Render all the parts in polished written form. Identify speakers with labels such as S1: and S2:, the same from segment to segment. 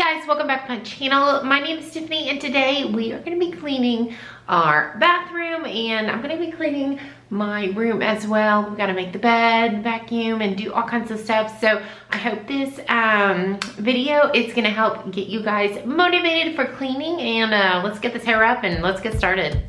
S1: guys, welcome back to my channel. My name is Tiffany and today we are going to be cleaning our bathroom and I'm going to be cleaning my room as well. We've got to make the bed, vacuum, and do all kinds of stuff. So I hope this video is going to help get you guys motivated for cleaning, and let's get this hair up and let's get started.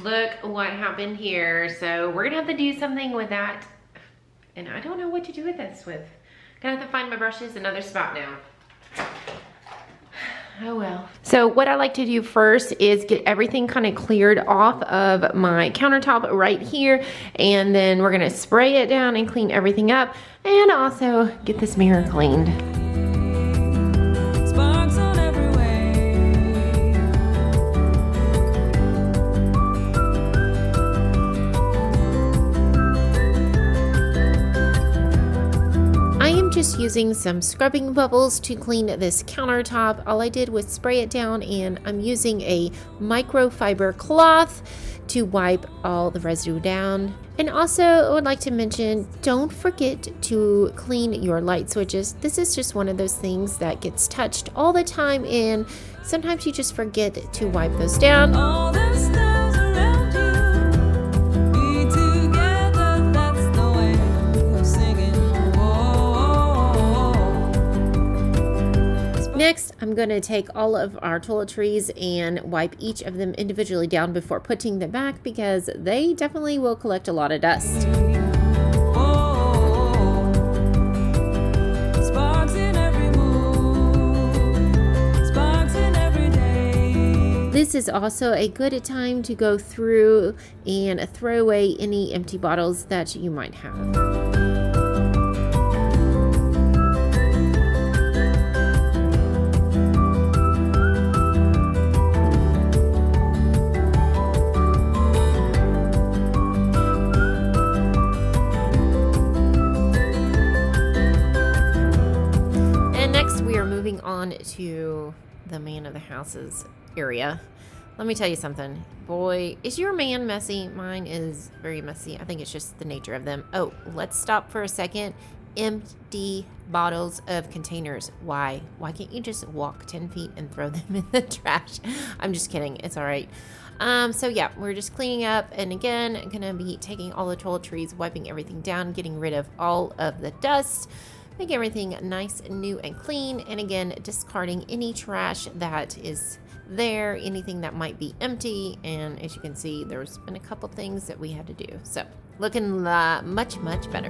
S1: Look what happened here. So we're gonna have to do something with that, and I don't know what to do with this with. Gonna have to find my brushes another spot now. Oh well. So what I like to do first is get everything kind of cleared off of my countertop right here, and then we're gonna spray it down and clean everything up, and also get this mirror cleaned. Just using some scrubbing bubbles to clean this countertop. All I did was spray it down, and I'm using a microfiber cloth to wipe all the residue down. And also I would like to mention, don't forget to clean your light switches. This is just one of those things that gets touched all the time, and sometimes you just forget to wipe those down. Next, I'm going to take all of our toiletries and wipe each of them individually down before putting them back, because they definitely will collect a lot of dust. This is also a good time to go through and throw away any empty bottles that you might have. On to the man of the house's area. Let me tell you something. Boy, is your man messy? Mine is very messy. I think it's just the nature of them. Oh, let's stop for a second. Empty bottles of containers. Why can't you just walk 10 feet and throw them in the trash? I'm just kidding. It's all right. So yeah, we're just cleaning up, and again, I'm gonna be taking all the toiletries, wiping everything down, getting rid of all of the dust, make everything nice and new and clean, and again, discarding any trash that is there, anything that might be empty. And as you can see, there's been a couple things that we had to do. So looking much better.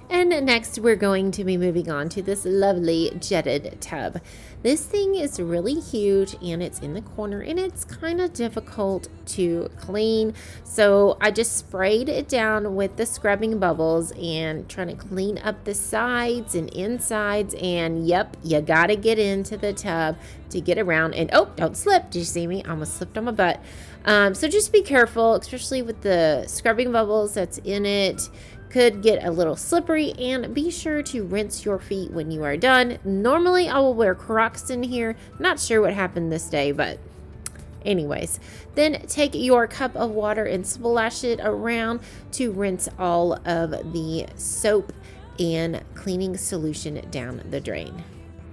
S1: And next, we're going to be moving on to this lovely jetted tub. This thing is really huge, and it's in the corner, and it's kind of difficult to clean. So I just sprayed it down with the scrubbing bubbles and trying to clean up the sides and insides. And yep, you gotta get into the tub to get around. And oh, don't slip. Did you see me? I almost slipped on my butt. So just be careful, especially with the scrubbing bubbles that's in it. Could get a little slippery, and be sure to rinse your feet when you are done. Normally I will wear Crocs in here. Not sure what happened this day, but anyways. Then take your cup of water and splash it around to rinse all of the soap and cleaning solution down the drain.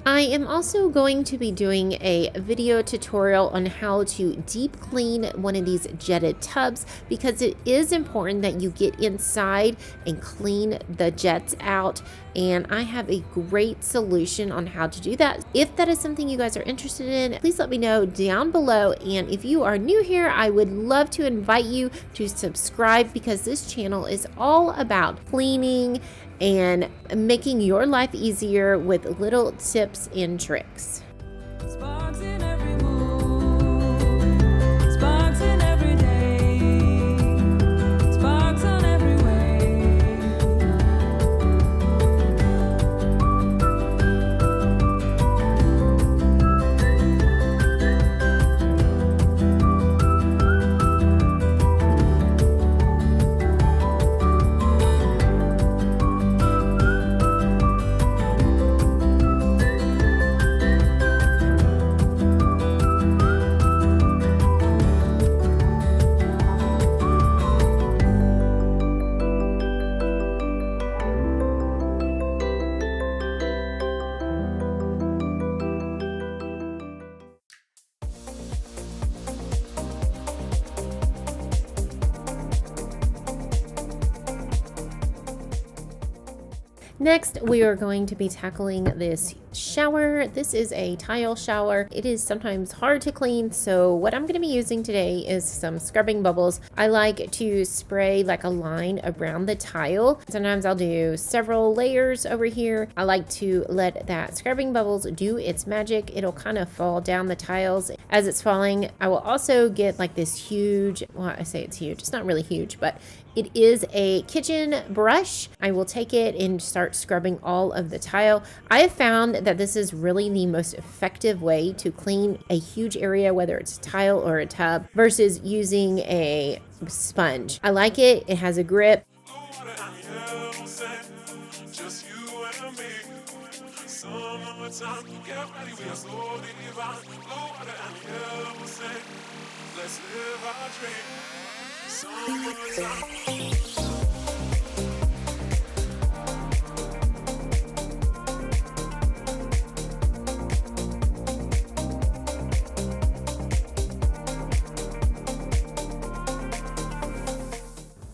S1: I am also going to be doing a video tutorial on how to deep clean one of these jetted tubs, because it is important that you get inside and clean the jets out. And I have a great solution on how to do that. If that is something you guys are interested in, please let me know down below. And if you are new here, I would love to invite you to subscribe, because this channel is all about cleaning and making your life easier with little tips and tricks.
S2: Sparks in every mood, sparks in every day, sparks on every way.
S1: Next, we are going to be tackling this shower. This is a tile shower. It is sometimes hard to clean, so what I'm going to be using today is some scrubbing bubbles. I like to spray like a line around the tile. Sometimes I'll do several layers over here. I like to let that scrubbing bubbles do its magic. It'll kind of fall down the tiles as it's falling. I will also get like this huge, well, I say it's huge, it's not really huge, but it is a kitchen brush. I will take it and start scrubbing all of the tile. I have found that this is really the most effective way to clean a huge area, whether it's a tile or a tub, versus using a sponge. I like it. It has a grip.
S2: Let's live our dream.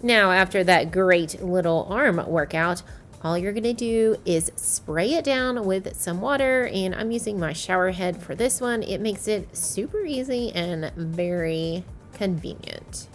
S1: Now, after that great little arm workout, all you're going to do is spray it down with some water, and I'm using my shower head for this one. It makes it super easy and very convenient.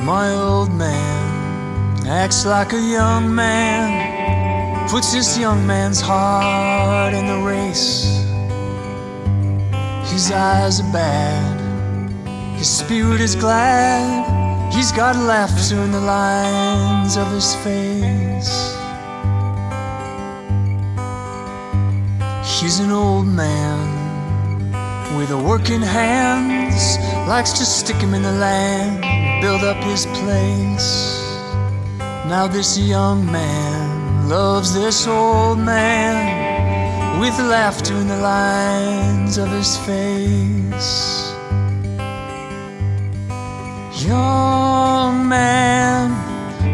S2: My old man acts like a young man, puts this young man's heart in the race.
S3: His eyes are bad, his spirit is glad. He's got laughter in the lines of his face. He's an old man with a working hands, likes to stick him in the land, build up his place. Now this young man loves this old man with laughter in the lines of his face. Young man,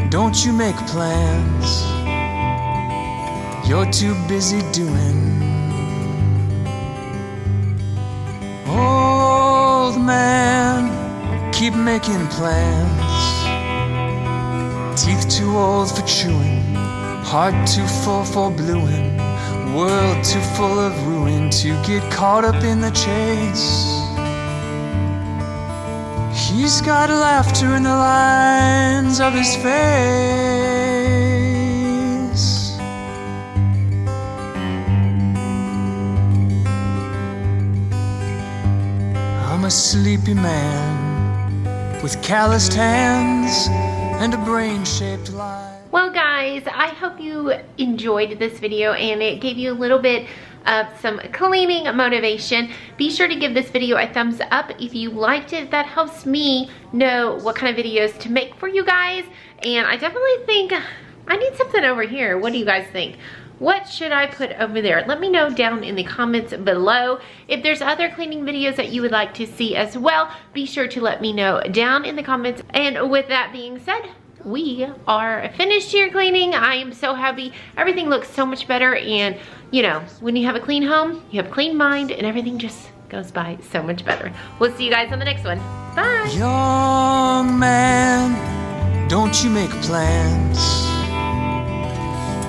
S3: don't you make plans, you're too busy doing. Old man, keep making plans. Teeth too old for chewing, heart too full for blueing, world too full of ruin to get caught up in the chase. He's got laughter in the lines of his face. I'm a sleepy man with calloused hands and a brain-shaped life.
S1: Well guys, I hope you enjoyed this video and it gave you a little bit of some cleaning motivation. Be sure to give this video a thumbs up if you liked it. That helps me know what kind of videos to make for you guys. And I definitely think I need something over here. What do you guys think? What should I put over there? Let me know down in the comments below. If there's other cleaning videos that you would like to see as well, be sure to let me know down in the comments. And with that being said, we are finished here cleaning. I am so happy. Everything looks so much better, and you know, when you have a clean home, you have a clean mind, and everything just goes by so much better. We'll see you guys on the next one. Bye.
S3: Young man, don't you make plans,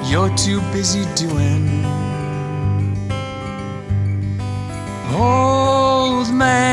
S3: you're too busy doing. Old man,